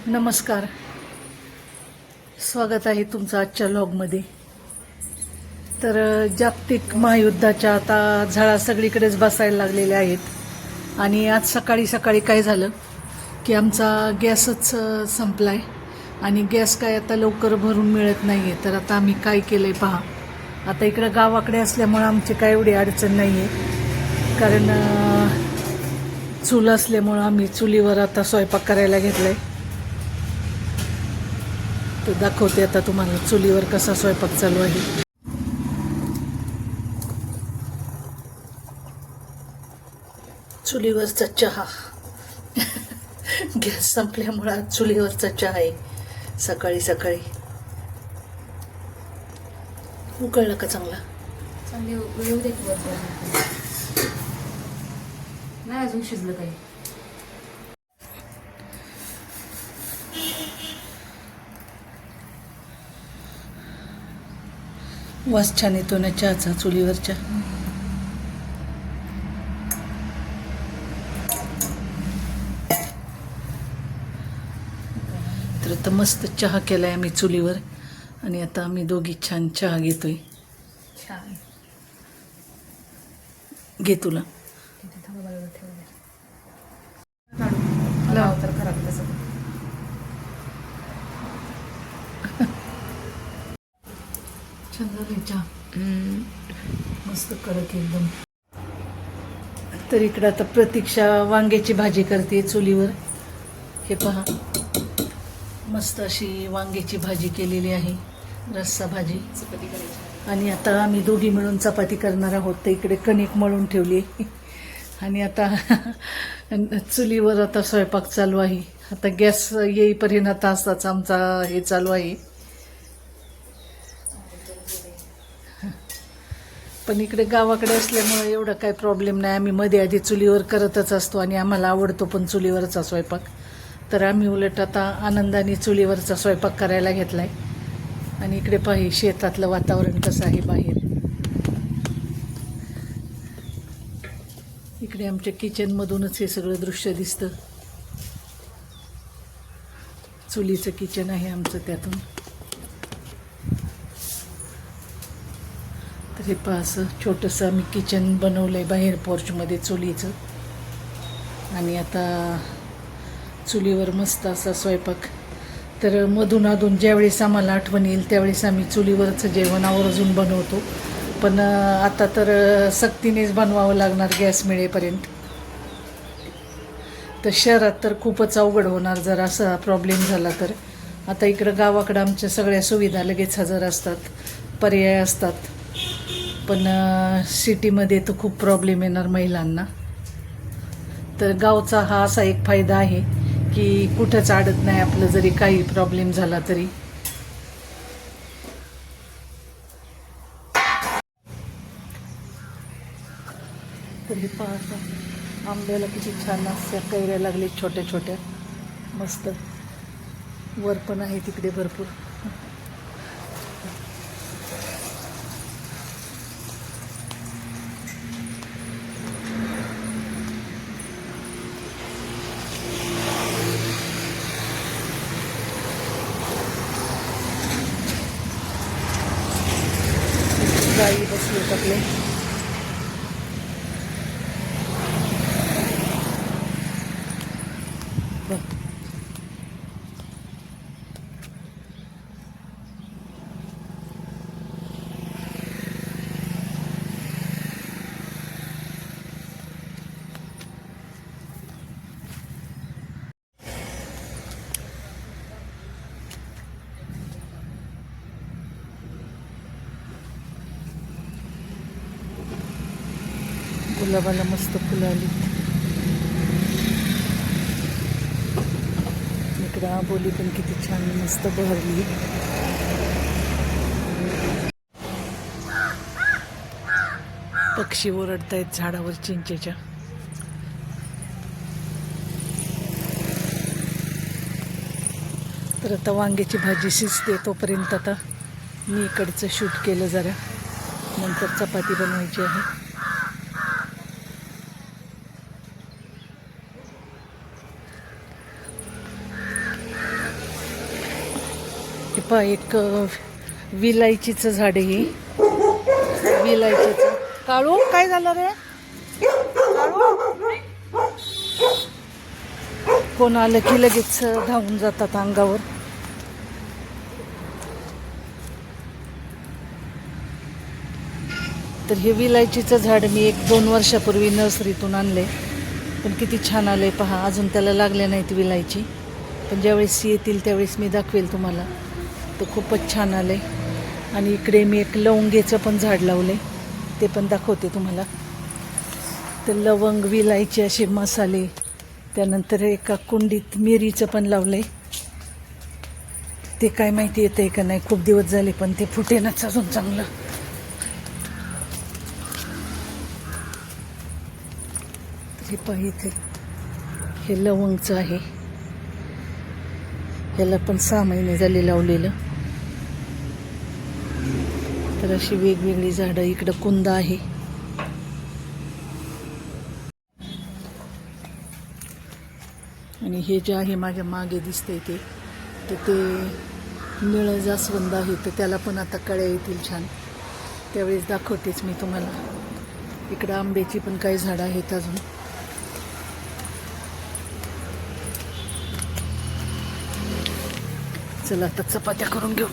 नमस्कार, स्वागत आहे तुमचं आजच्या व्लॉगमध्ये. तर जागतिक महायुद्धाच्या आता झळा सगळीकडेच बसायला लागलेल्या आहेत आणि आज सकाळी सकाळी काय झालं की आमचा गॅसच संपलाय आणि गॅस काय आता लवकर भरून मिळत नाही आहे. तर आता आम्ही काय केलंय पहा. आता इकडं गावाकडे असल्यामुळं आमची काय एवढी अडचण नाही आहे, कारण चूल असल्यामुळं आम्ही चुलीवर आता स्वयंपाक करायला घेतलाय. तर दाखवते आता तुम्हाला चुलीवर कसा स्वयंपाक चालू आहे. चुलीवरचा चहा गॅस संपल्यामुळे आज चुलीवरचा चहा आहे. सकाळी सकाळी उकळला का चांगला? चांगले उकळू दे की वर. नाही अजून शिजलं काही. वास छान येतो ना चहाचा चुलीवरच्या. तर आता मस्त चहा केलाय आम्ही चुलीवर आणि आता आम्ही दोघी छान चहा घेतोय. छान. घे तुला. तिथे थांबा मला ठेवूया. काढू लाव तर खराब तसं. छान झालंय चहा, मस्त कडक एकदम. तर इकडं आता प्रतीक्षा वांग्याची भाजी करते चुलीवर. हे पहा, मस्त अशी वांग्याची भाजी केलेली आहे, रस्सा भाजी. चपाती करायची. आणि आता आम्ही दोघी मिळून चपाती करणार आहोत. तर इकडे कणिक मळून ठेवली आणि आता चुलीवर आता स्वयंपाक चालू आहे. आता गॅस येईपर्यंत आता असाच आमचा हे चालू आहे. पण इकडे गावाकडे असल्यामुळे एवढा काही प्रॉब्लेम नाही. आम्ही मध्ये आधी चुलीवर करतच असतो आणि आम्हाला आवडतो पण चुलीवरचा स्वयंपाक. तर आम्ही उलट आता आनंदाने चुलीवरचा स्वयंपाक करायला घेतलाय. आणि इकडे पाही शेतातलं वातावरण कसं आहे बाहेर. इकडे आमच्या किचनमधूनच हे सगळं दृश्य दिसतं. चुलीचं किचन आहे आमचं त्यातून. तर हे पहा, असं छोटंसं आम्ही किचन बनवलंय बाहेर पोर्चमध्ये चुलीचं. आणि आता चुलीवर मस्त असा स्वयंपाक. तर मधून अधून ज्यावेळेस आम्हाला आठवण येईल त्यावेळेस आम्ही चुलीवरचं जेवण आवर्जून बनवतो. पण आता तर सक्तीनेच बनवावं लागणार गॅस मिळेपर्यंत. तर शहरात तर खूपच अवघड होणार जर असा प्रॉब्लेम झाला तर. आता इकडं गावाकडं आमच्या सगळ्या सुविधा लगेच हजर असतात, पर्याय असतात. पण सिटीमध्ये तर खूप प्रॉब्लेम येणार महिलांना. तर गावचा हा असा एक फायदा आहे की कुठंच अडत नाही आपलं, जरी काही प्रॉब्लेम झाला तरी. तर हे पहा, आंब्याला किती छान अशा कैऱ्या लागली छोट्या छोट्या, मस्त. वर पण आहे तिकडे भरपूर. गाई बसलेत आपले. बघ, गुलाबाला मस्त फुलं आली. इकडं आबोली पण किती छान मस्त बहरली. पक्षी ओरडतायत झाडावर चिंचेच्या. तर आता वांग्याची भाजी शिजते तोपर्यंत आता मी इकडचं शूट केलं जरा. नंतर चपाती बनवायची आहे. पहा एक विलायचीचं झाड आहे. विलायचीचं. काळू काय झालं रे? काळू कोण आलं की लगेच धावून जातात अंगावर. तर हे विलायचीचं झाड मी 1-2 वर्षापूर्वी नर्सरीतून आणले, पण किती छान आले पहा. अजून त्याला लागल्या नाहीत विलायची, पण ज्यावेळेस येतील त्यावेळेस मी दाखवेल तुम्हाला. तर खूपच छान आले. आणि इकडे मी एक लवंगेचं पण झाड लावले, ते पण दाखवते तुम्हाला. तर लवंग विलायची असे मसाले. त्यानंतर एका कुंडीत मिरीचं पण लावले. ते काय माहिती येतंय का नाही, खूप दिवस झाले, पण ते फुटेनाच अजून चांगलं. हे पहा इथे हे लवंगचं आहे. ह्याला पण 6 महिने झाले लावलेलं. तर अशी वेगवेगळी झाडं. इकडं कुंद आहे. आणि हे जे आहे माझ्या मागे दिसतंय ते निळं जास्वंद आहे. तर त्याला पण आता कळ्या येतील छान, त्यावेळेस दाखवतेच मी तुम्हाला. इकडं आंब्याची पण काही झाडं आहेत अजून. चला आता चपात्या करून घेऊ.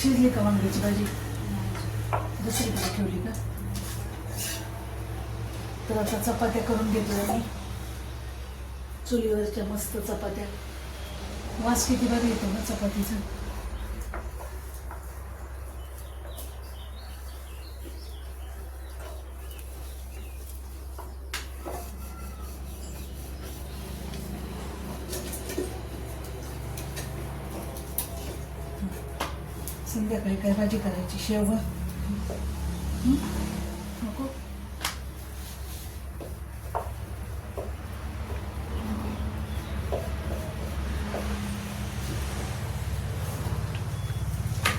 शिजली का वांग्याची भाजी? दुसरीकडे ठेवली का? तर आता चपात्या करून घेतल्या मी. चुलीवरच्या मस्त चपात्या. वास किती भारी येतो ना चपातीचा. संध्याकाळी काय भाजी करायची? शेवगा नको?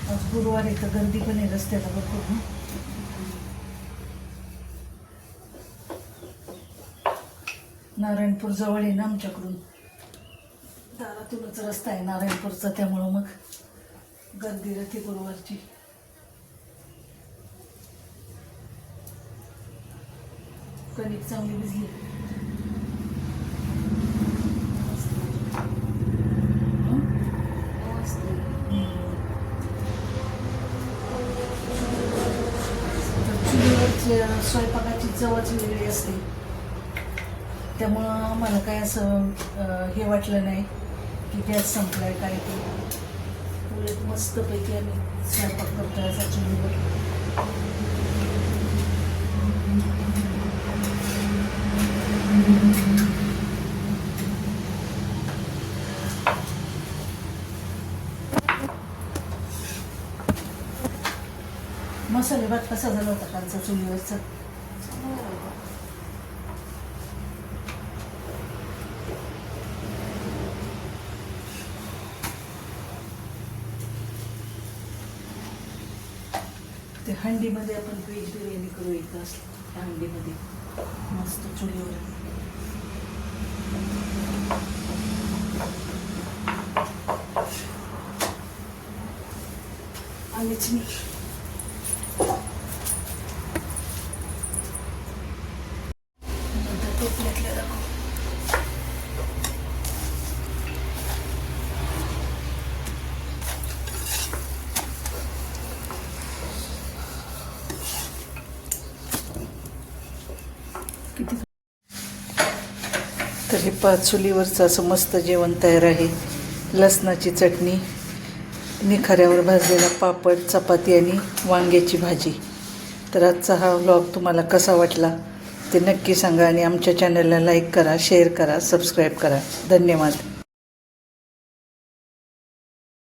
आज गुरुवार आहे तर गर्दी पण आहे रस्त्याला भरपूर. नारायणपूर जवळ आहे ना आमच्याकडून. दारातूनच रस्ता आहे नारायणपूरचा, त्यामुळं मग गर्दी राहते गुरुवारची. कणिक चांगली भिजली. चुलीवरची स्वयंपाकाची चवच वेगळी असते, त्यामुळं मला काय असं हे वाटलं नाही की गॅस संपलाय काय. ते उलट मस्तपैकी आम्ही स्वयंपाक करतो असा चुलीवर. मसाले भात कसा झाला होता कालचा चुलीवरचा? ते हंडीमध्ये आपण व्हेज बिर्याणी करू एकदा. त्या हंडीमध्ये मस्त चुलीवर. आलेच मी. टोपल्यातल्या दाखव. तर हे चुलीवरचं असं मस्त जेवण तयार आहे. लसणाची चटणी, निखाऱ्यावर भाजलेला पापड, चपाती आणि वांग्याची भाजी. तर आजचा हा व्लॉग तुम्हाला कसा वाटला ते नक्की सांगा. आणि आमच्या चॅनलला लाईक करा, शेअर करा, सबस्क्राईब करा. धन्यवाद.